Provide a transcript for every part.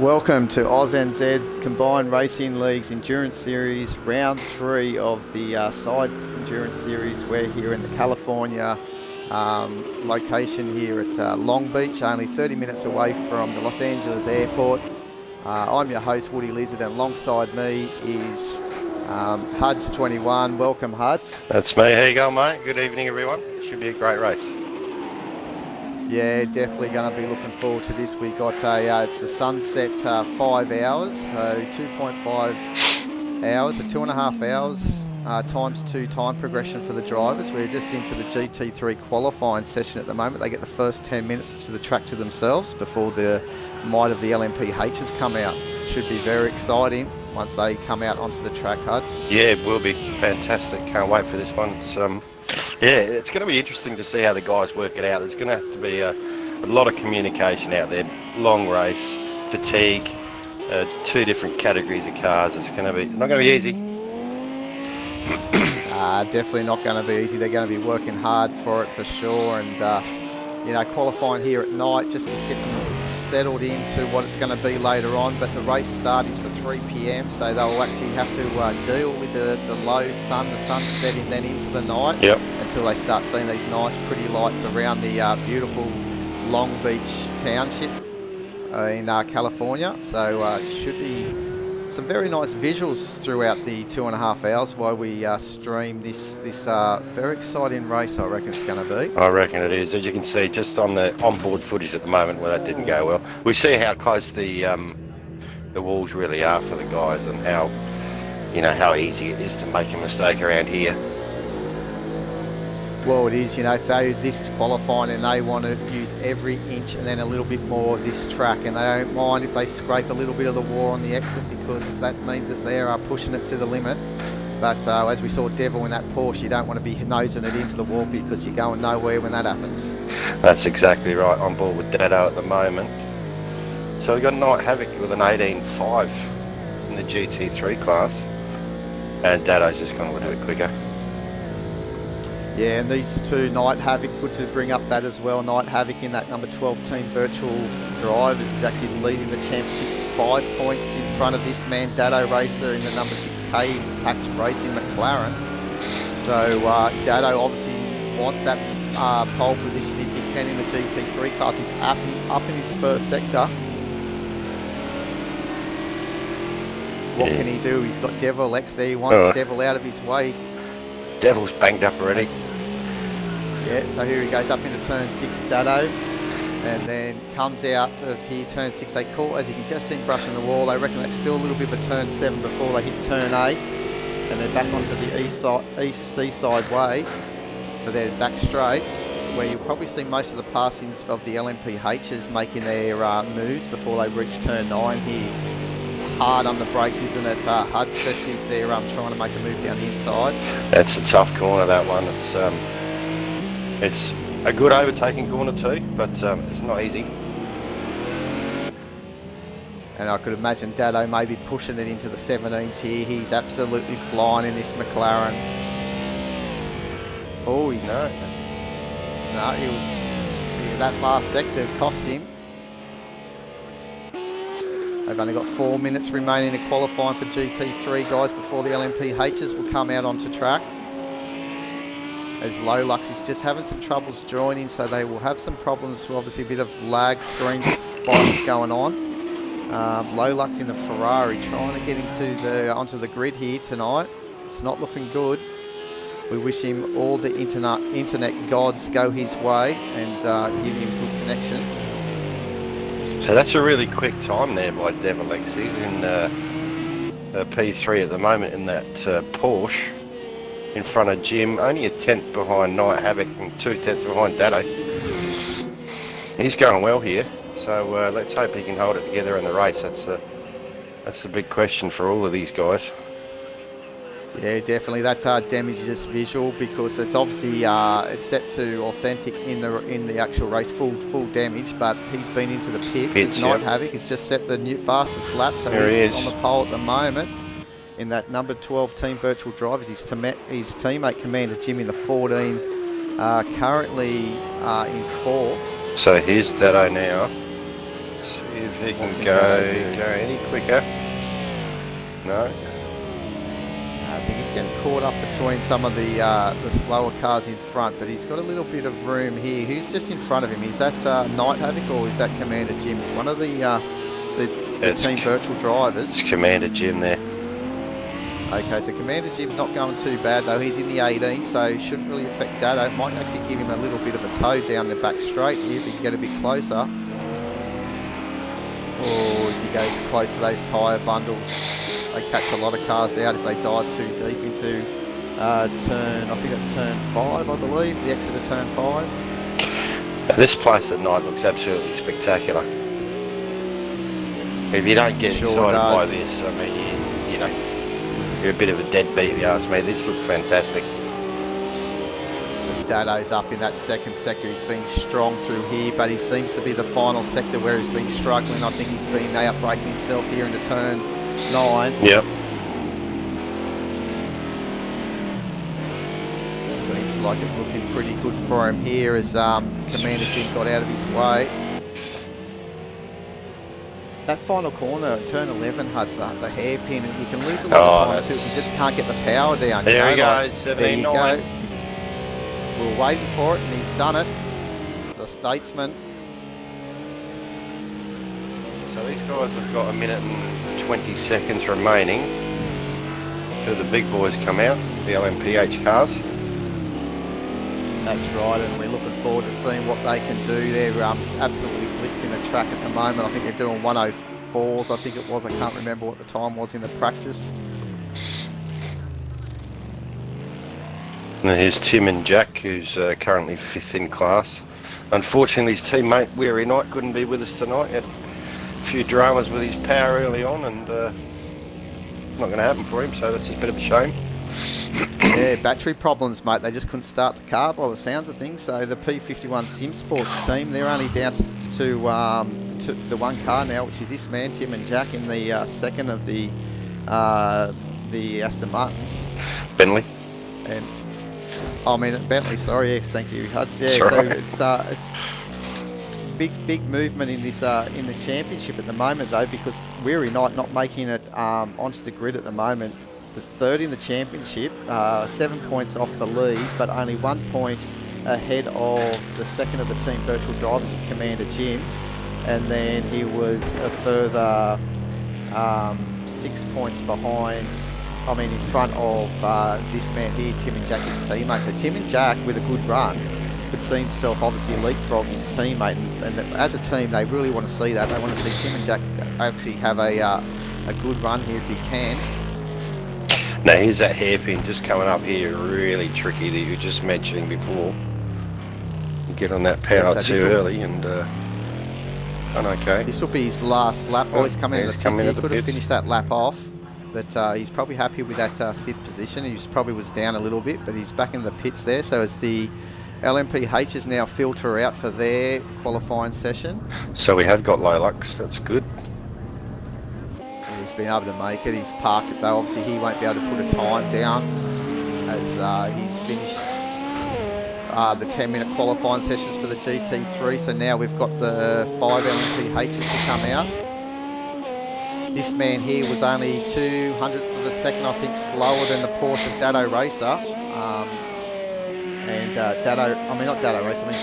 Welcome to ANZCRL Combined Racing League's Endurance Series, round 3 of the side endurance series. We're here in the California location here at Long Beach, only 30 minutes away from the Los Angeles airport. I'm your host, Woody Lizard, and alongside me is Huds21. Welcome, Huds. That's me. How you going, mate? Good evening, everyone. Should be a great race. Yeah, definitely going to be looking forward to this. We got it's the sunset 5 hours, so 2.5 hours, so 2.5 hours times 2 time progression for the drivers. We're just into the GT3 qualifying session at the moment. They get the first 10 minutes to the track to themselves before the might of the LMPHs come out. Should be very exciting once they come out onto the track, Huds. Yeah, it will be fantastic. Can't wait for this one. It's going to be interesting to see how the guys work it out. There's going to have to be a lot of communication out there. Long race, fatigue, 2 different categories of cars. It's going to be not going to be easy. Definitely not going to be easy. They're going to be working hard for it for sure, and qualifying here at night just to get them settled into what it's going to be later on. But the race start is for 3 p.m, so they'll actually have to deal with the low sun, the sun setting then into the night. Yep. Until they start seeing these nice pretty lights around the beautiful Long Beach township in California. So it should be some very nice visuals throughout the 2.5 hours while we stream this very exciting race. I reckon it's going to be. I reckon it is. As you can see, just on the onboard footage at the moment, where that didn't go well, we see how close the walls really are for the guys, and how easy it is to make a mistake around here. Well, it is, if this is qualifying and they want to use every inch and then a little bit more of this track, and they don't mind if they scrape a little bit of the wall on the exit, because that means that they are pushing it to the limit. But as we saw Devil in that Porsche, you don't want to be nosing it into the wall because you're going nowhere when that happens. That's exactly right. On board with Dado at the moment. So we've got Night Havoc with an 18.5 in the GT3 class, and Dado's just gone a little bit quicker. Yeah, and these two, Night Havoc, good to bring up that as well. Night Havoc in that number 12 team virtual drivers is actually leading the championships 5 points in front of this man, Dado Racer, in the number 6K Pax Racing McLaren. So Dado obviously wants that pole position if he can in the GT3 class. He's up in his first sector. What can he do? He's got Devil X there. He wants Devil out of his way. Devil's banged up already. Yeah, so here he goes up into turn 6, Dado, and then comes out of here, turn 6. They call, as you can just see him brushing the wall. They reckon there's still a little bit of a turn 7 before they hit turn 8, and they're back onto the east seaside way for their back straight, where you'll probably see most of the passings of the LMPHs making their moves before they reach turn 9 here. Hard on the brakes, isn't it, Hud, especially if they're trying to make a move down the inside. That's a tough corner, that one. It's a good overtaking corner too, but it's not easy. And I could imagine Dado maybe pushing it into the 17s here. He's absolutely flying in this McLaren. Oh, he's... No, he was... That last sector cost him. They've only got 4 minutes remaining to qualifying for GT3, guys, before the LMPHs will come out onto track. As Lolux is just having some troubles joining, so they will have some problems. Obviously, a bit of lag screen spikes going on. Lolux in the Ferrari trying to get onto the grid here tonight. It's not looking good. We wish him all the internet gods go his way and give him good connection. So that's a really quick time there by Devil X. He's in P3 at the moment in that Porsche in front of Jim. Only a 10th behind Night Havoc and 2 tenths behind Dado. He's going well here. So let's hope he can hold it together in the race. That's the big question for all of these guys. Yeah, definitely. That damage is just visual, because it's obviously set to authentic in the actual race, full damage. But he's been into the pits. Night Havoc has just set the new fastest lap, so he's on the pole at the moment. In that number 12 team virtual drivers, his teammate Commander Jim in the 14, currently in 4th. So here's Dado now. Let's see if if he can can go Dado do? any quicker. No. I think he's getting caught up between some of the slower cars in front, but he's got a little bit of room here. Who's just in front of him? Is that Night Havoc or is that Commander Jim? It's one of the team virtual drivers. It's Commander Jim there. Okay, so Commander Jim's not going too bad though. He's in the 18, so shouldn't really affect Dado. It might actually give him a little bit of a tow down the back straight here if he can get a bit closer. Oh, as he goes close to those tyre bundles. They catch a lot of cars out if they dive too deep into turn, I think that's turn 5, I believe, the exit of turn 5. This place at night looks absolutely spectacular. If you don't get excited by this, I mean, you know, you're a bit of a deadbeat if you ask me. This looks fantastic. Dado's up in that second sector. He's been strong through here, but he seems to be the final sector where he's been struggling. I think he's been outbraking himself here into turn 9. Yep. Seems like it looking pretty good for him here as Commander Jim got out of his way. That final corner, turn 11, Hudson, the hairpin, and you can lose a lot of time too. You just can't get the power down. There he goes, like, there you go. We were waiting for it, and he's done it. The Statesman. So these guys have got 1 minute and 20 seconds remaining till the big boys come out, the LMPH cars. That's right, and we're looking forward to seeing what they can do. They're absolutely blitzing the track at the moment. I think they're doing 104s, I think it was. I can't remember what the time was in the practice. And here's Tim and Jack, who's currently 5th in class. Unfortunately, his teammate Weary Knight couldn't be with us tonight. He had a few dramas with his power early on, and not going to happen for him, so that's a bit of a shame. Yeah, battery problems, mate. They just couldn't start the car by the sounds of things. So the P51 Sim Sports team, they're only down to the one car now, which is this man, Tim and Jack, in the second of the Aston Martins. Bentley. And I mean Bentley. Sorry, yes, thank you, Huds. Yeah, so it's big movement in this in the championship at the moment though, because Weary Knight not making it onto the grid at the moment. Was 3rd in the championship, 7 points off the lead, but only 1 point ahead of the second of the team virtual drivers at Commander Jim, and then he was a further 6 points behind. I mean, in front of this man here, Tim and Jack, his teammate. So Tim and Jack, with a good run, could see himself obviously leapfrog his teammate, and as a team, they really want to see that. They want to see Tim and Jack actually have a good run here if he can. Now here's that hairpin just coming up here, really tricky that you were just mentioning before. You get on that power too early and done okay. This will be his last lap. Oh, he's coming into the pits. He could have finished that lap off, but he's probably happy with that 5th position. He probably was down a little bit, but he's back in the pits there. So as the LMPHs now filter out for their qualifying session. So we have got Lolux, that's good. He's been able to make it. He's parked it though. Obviously he won't be able to put a time down as he's finished the 10-minute qualifying sessions for the GT3. So now we've got the 5 LMPHs to come out. This man here was only 0.02 of a second, I think, slower than the Porsche Dado Racer.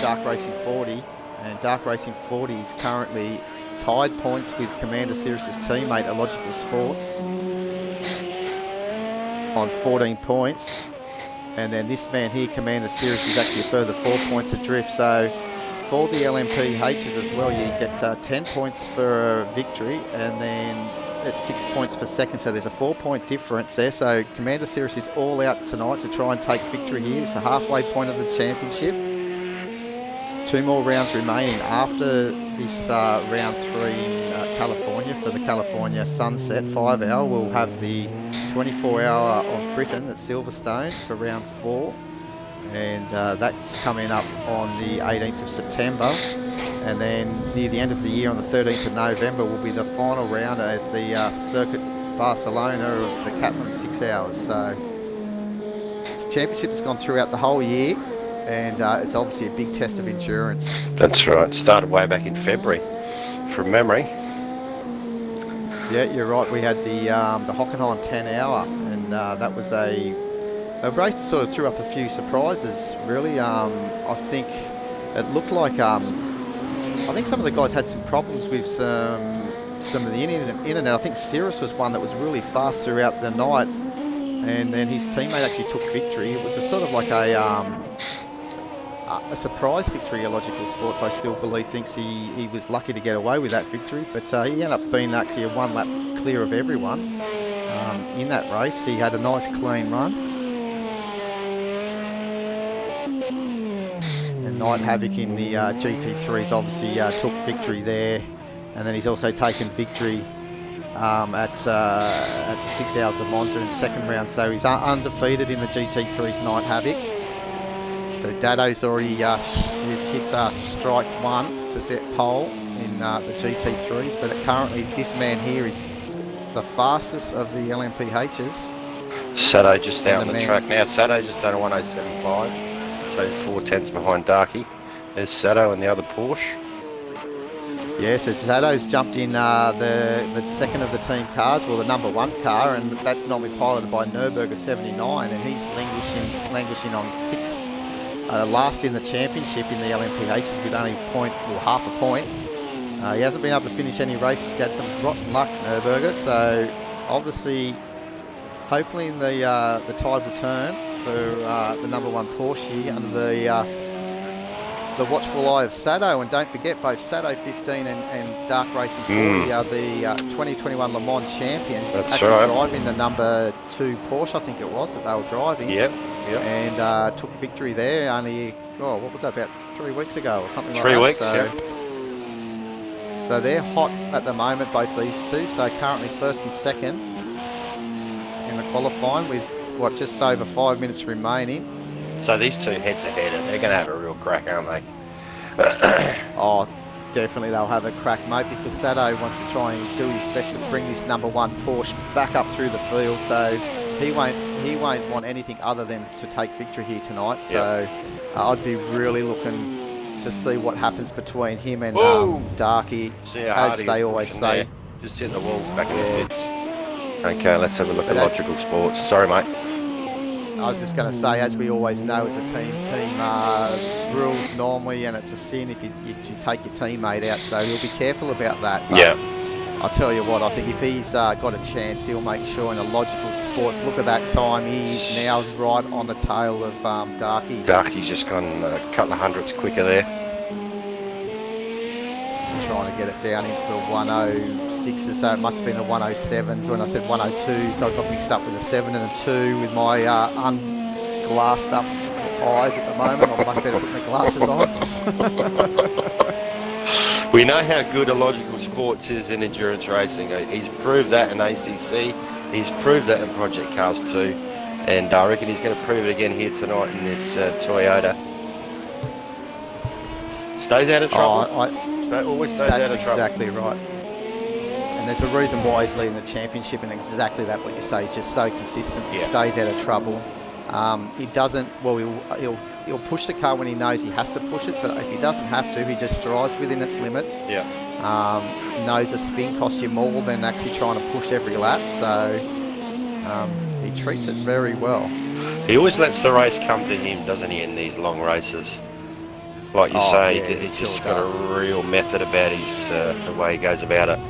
Dark Racing 40. And Dark Racing 40 is currently tied points with Commander Sirius's teammate, Illogical Sports, on 14 points. And then this man here, Commander Sirius, is actually a further 4 points adrift. So for the LMPHs as well, you get 10 points for a victory, and then it's 6 points for second. So there's a 4-point difference there. So Commander Sirius is all out tonight to try and take victory here. It's the halfway point of the championship. 2 more rounds remaining after this round 3 in California for the California Sunset 5-hour. We'll have the 24-hour of Britain at Silverstone for round 4, and that's coming up on the 18th of September. And then near the end of the year, on the 13th of November, will be the final round at the Circuit Barcelona of the Catalan 6 hours. So this championship has gone throughout the whole year, and it's obviously a big test of endurance. That's right. Started way back in February, from memory. Yeah, you're right. We had the Hockenheim 10 hour, and that was a race that sort of threw up a few surprises. Really, I think it looked like I think some of the guys had some problems with some of the internet. I think Cirrus was one that was really fast throughout the night, and then his teammate actually took victory. It was a sort of like a surprise victory. Logical Sports, I still believe, thinks he was lucky to get away with that victory, but he ended up being actually a one lap clear of everyone in that race. He had a nice clean run. And Night Havoc in the GT3s obviously took victory there, and then he's also taken victory at the 6 Hours of Monza in the second round, so he's undefeated in the GT3s Night Havoc. So Dado's already he's hit strike one to pole in the GT3s, but currently this man here is the fastest of the LMPHs. Sado just out on the track now. Sado just done a 1:07.5, so he's 4/10 behind Darky. There's Sado and the other Porsche. Yes, so Sado's jumped in the second of the team cars, well the number one car, and that's normally piloted by Nürburger 79, and he's languishing on six. Last in the championship in the LMPHs with only half a point. He hasn't been able to finish any races. He's had some rotten luck, Nürburger. So obviously, hopefully the tide will turn for the number one Porsche here under the watchful eye of Sado. And don't forget, both Sado 15 and Dark Racing 40 are the 2021 Le Mans champions. That's actually right. driving the number 2 Porsche, I think it was, that they were driving. Yep. And took victory there only, what was that, about 3 weeks ago or something like that? 3 weeks, So they're hot at the moment, both these two. So currently first and second in the qualifying with, just over 5 minutes remaining. So these two heads to head, they're going to have a real crack, aren't they? Oh, definitely they'll have a crack, mate, because Sado wants to try and do his best to bring this number one Porsche back up through the field. So he won't want anything other than to take victory here tonight. So I'd be really looking to see what happens between him and Darky, as they always say. There. Just hit the wall back in the pits. Okay, let's have a look at Logical Sports. Sorry, mate. I was just going to say, as we always know, as a team rules normally, and it's a sin if you take your teammate out. So you'll be careful about that. But I'll tell you what, I think if he's got a chance, he'll make sure in a Logical Sports. Look at that time. He's now right on the tail of Darky. Darky's just gone a couple of hundredths quicker there. I'm trying to get it down into the 106s, so it must have been the 107s. When I said 102s, I got mixed up with a 7 and a 2 with my unglassed up eyes at the moment. I much better put my glasses on. We know how good a Logical Sports is in endurance racing. He's proved that in ACC. He's proved that in Project Cars 2. And I reckon he's going to prove it again here tonight in this Toyota. Stays out of trouble. Always stays out of trouble. That's exactly right. And there's a reason why he's leading the championship, and exactly that what you say. He's just so consistent. He stays out of trouble. He doesn't, he'll push the car when he knows he has to push it, but if he doesn't have to, he just drives within its limits. Knows a spin costs you more than actually trying to push every lap, so he treats it very well. He always lets the race come to him, doesn't he, in these long races? Like you say, he's just got a real method about his the way he goes about it.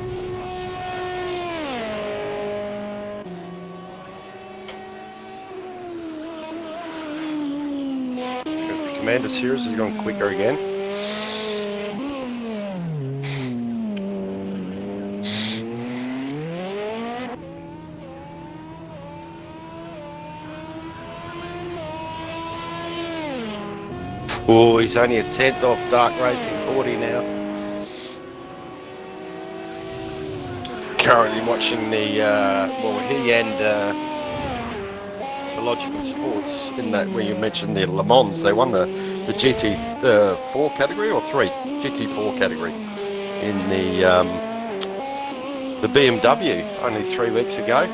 Commander Cirrus has gone quicker again. Oh, he's only a 10th off Dark Racing 40 now. Currently watching the, he and the Logical Sports, in that where you mentioned the Le Mans, they won the GT4 category or 3? GT4 category in the BMW only 3 weeks ago.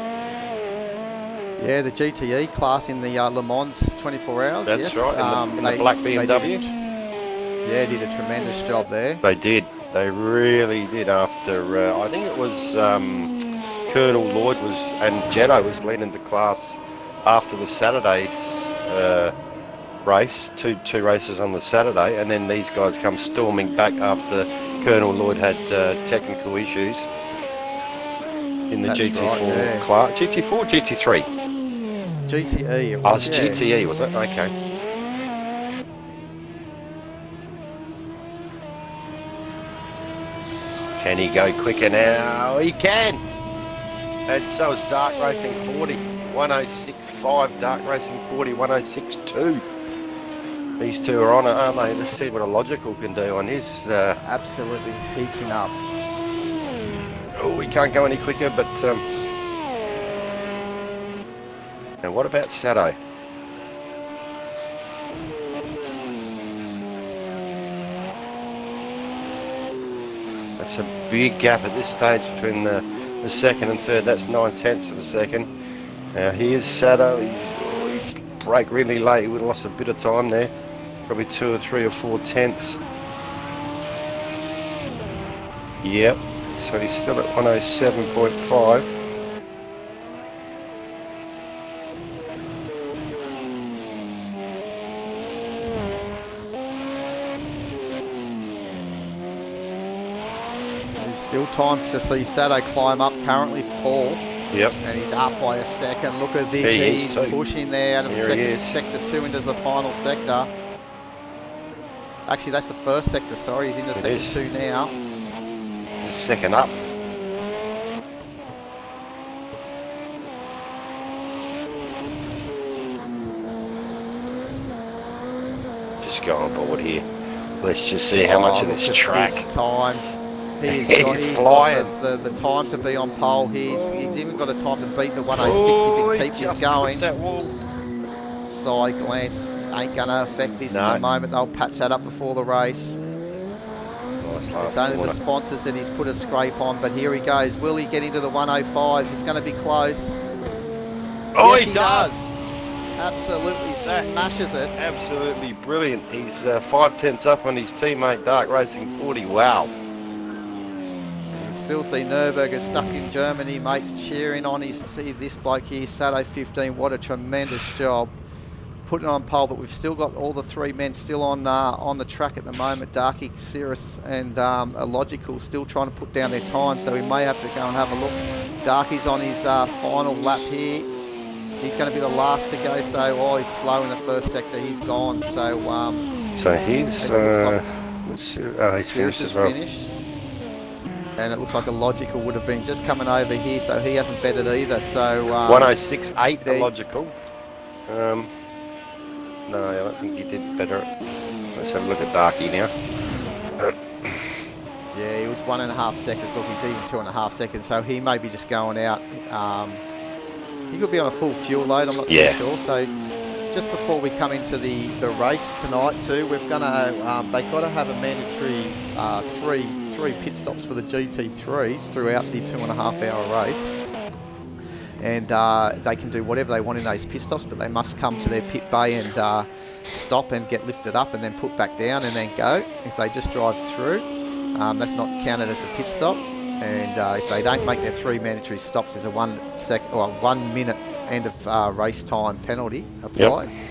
Yeah, the GTE class in the Le Mans 24 hours. That's right, in the black BMW. Did a tremendous job there. They did. They really did. After I think it was Colonel Lloyd was and Jedi was leading the class after the Saturday's race, two races on the Saturday, and then these guys come storming back after Colonel Lloyd had technical issues in the GT4 class. GT4, GT3, GTE. It oh, was, it's yeah. GTE, was it? Okay. Can he go quicker now? He can! And so is Dark Racing 40, 106.5, Dark Racing 40, 106.2. These two are on it, aren't they? Let's see what a Logical can do on his. Absolutely heating up. Oh, we can't go any quicker, but... and what about Sato? That's a big gap at this stage between the second and third. That's 9/10 of a second. Now here's Sato. He's brake really late. He would have lost a bit of time there. Probably 2 or 3 or 4 tenths. Yep. So he's still at 107.5. Still time to see Sato climb up, currently 4th. Yep. And he's up by a second. Look at this. He's pushing there out of sector 2 into the final sector. Actually, that's the first sector, sorry. He's into sector 2 now. He's second up. Just go on board here. Let's just see how much of this track. This time. He's got the time to be on pole. He's even got a time to beat the 106 if he can keep this going. That wall. Side glance ain't going to affect this at the moment. They'll patch that up before the race. It's only the sponsors that he's put a scrape on, but here he goes. Will he get into the 105s? He's going to be close. Oh, yes, he does. Absolutely smashes it. Absolutely brilliant. He's 5 tenths up on his teammate Dark Racing 40. Wow. Still see Nürburgring stuck in Germany, mates cheering on this bloke here, Sato 15. What a tremendous job putting on pole. But we've still got all the 3 men still on the track at the moment. Darky, Cirrus, and Logical still trying to put down their time. So we may have to go and have a look. Darky's on his final lap here. He's going to be the last to go. So he's slow in the first sector. He's gone. So he's Cirrus is finished. And it looks like a Logical would have been just coming over here, so he hasn't betted either. So 106.8 the Logical. No, I don't think he did better. Let's have a look at Darky now. Yeah, he was 1.5 seconds. Look, he's even 2.5 seconds, so he may be just going out. He could be on a full fuel load, I'm not too sure. So just before we come into the race tonight too, they've got to have a mandatory three pit stops for the GT3s throughout the 2.5 hour race. And they can do whatever they want in those pit stops, but they must come to their pit bay and stop and get lifted up and then put back down and then go. If they just drive through, that's not counted as a pit stop. And if they don't make their 3 mandatory stops, there's a 1 minute end of race time penalty applied. Yep.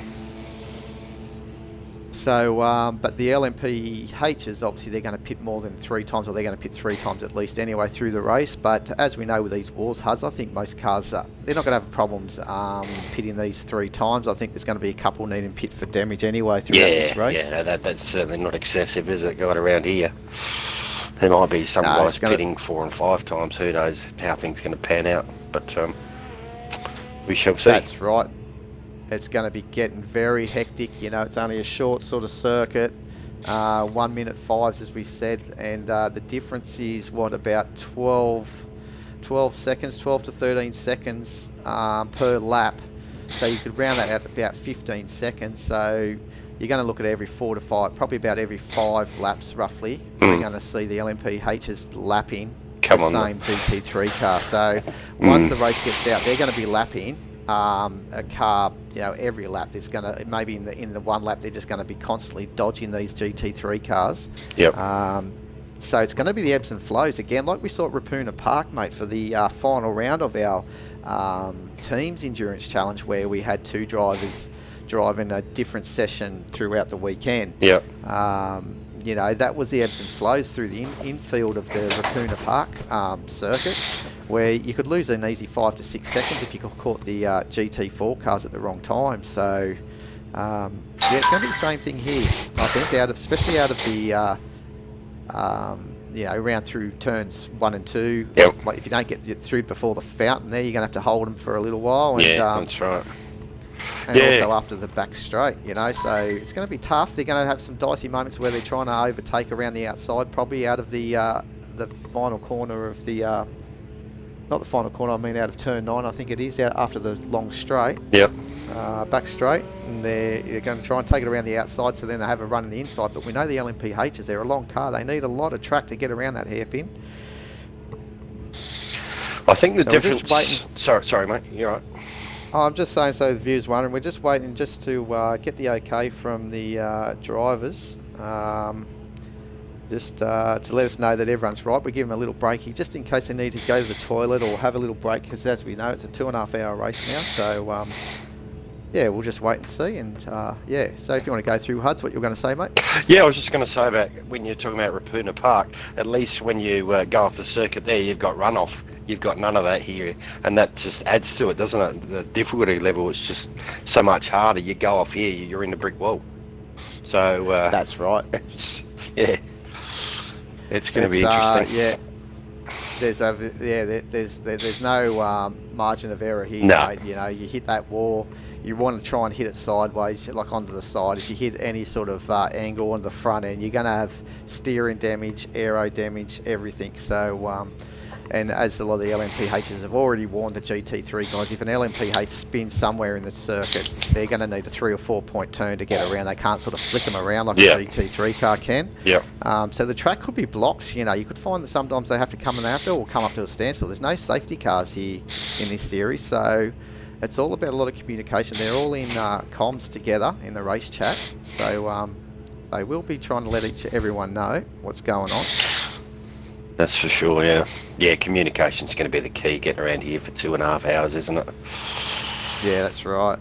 So, but the LMPHs, obviously they're going to pit more than 3 times, or they're going to pit 3 times at least anyway through the race. But as we know with these Wars HUDs, I think most cars, they're not going to have problems pitting these 3 times. I think there's going to be a couple needing pit for damage anyway throughout this race. Yeah, that's certainly not excessive, is it, going around here? There might be some guys pitting 4 and 5 times. Who knows how things are going to pan out? But we shall see. That's right. It's going to be getting very hectic. You know, it's only a short sort of circuit. 1 minute 5s, as we said, and the difference is what, about 12 seconds, 12 to 13 seconds per lap. So you could round that out to about 15 seconds. So you're going to look at every 4 to 5, probably about every 5 laps roughly. We're going to see the LMPHs lapping the same GT3 car. So once the race gets out, they're going to be lapping a car, you know, every lap. There's going to, maybe in the one lap, they're just going to be constantly dodging these GT3 cars. Yep. So it's going to be the ebbs and flows again, like we saw at Rapuna Park, mate, for the final round of our teams endurance challenge, where we had 2 drivers driving a different session throughout the weekend. Yep. You know, that was the ebbs and flows through the infield of the Rapuna Park circuit, where you could lose an easy 5 to 6 seconds if you caught the GT4 cars at the wrong time. So yeah, it's going to be the same thing here. I think especially out of the you know, around through turns 1 and 2. Yep. Like if you don't get through before the fountain there, you're going to have to hold them for a little while. And, Yeah, that's right. And also after the back straight, you know, so it's going to be tough. They're going to have some dicey moments where they're trying to overtake around the outside, probably out of the final corner of the, not the final corner, I mean out of turn 9, I think it is, out after the long straight. Yep. Back straight, and they're going to try and take it around the outside, so then they have a run in the inside. But we know the LMPHs, they're a long car. They need a lot of track to get around that hairpin. I think the So difference... Sorry, mate. You're right. I'm just saying, so the viewers wondering, we're just waiting just to get the okay from the drivers, just to let us know that everyone's right. We give them a little breaky just in case they need to go to the toilet or have a little break, because as we know, it's a 2.5 hour race now. So yeah, we'll just wait and see. And yeah, so if you want to go through HUDs, what you're going to say, mate? Yeah, I was just going to say about when you're talking about Rapuna Park, at least when you go off the circuit there, you've got runoff. You've got none of that here, and that just adds to it, doesn't it? The difficulty level is just so much harder. You go off here, you're in a brick wall. So that's right. Yeah, it's going to be interesting. Yeah, there's no margin of error here. No. Mate. You know, you hit that wall, you want to try and hit it sideways, like onto the side. If you hit any sort of angle on the front end, you're going to have steering damage, aero damage, everything. So and as a lot of the LMPHs have already warned the GT3 guys, if an LMPH spins somewhere in the circuit, they're going to need a 3 or 4 point turn to get around. They can't sort of flick them around like a GT3 car can. Yep. So the track could be blocked. You know, you could find that sometimes they have to come in after or come up to a standstill. There's no safety cars here in this series, so it's all about a lot of communication. They're all in comms together in the race chat, so they will be trying to let everyone know what's going on. That's for sure, yeah. Yeah, communication's going to be the key, getting around here for 2.5 hours, isn't it? Yeah, that's right.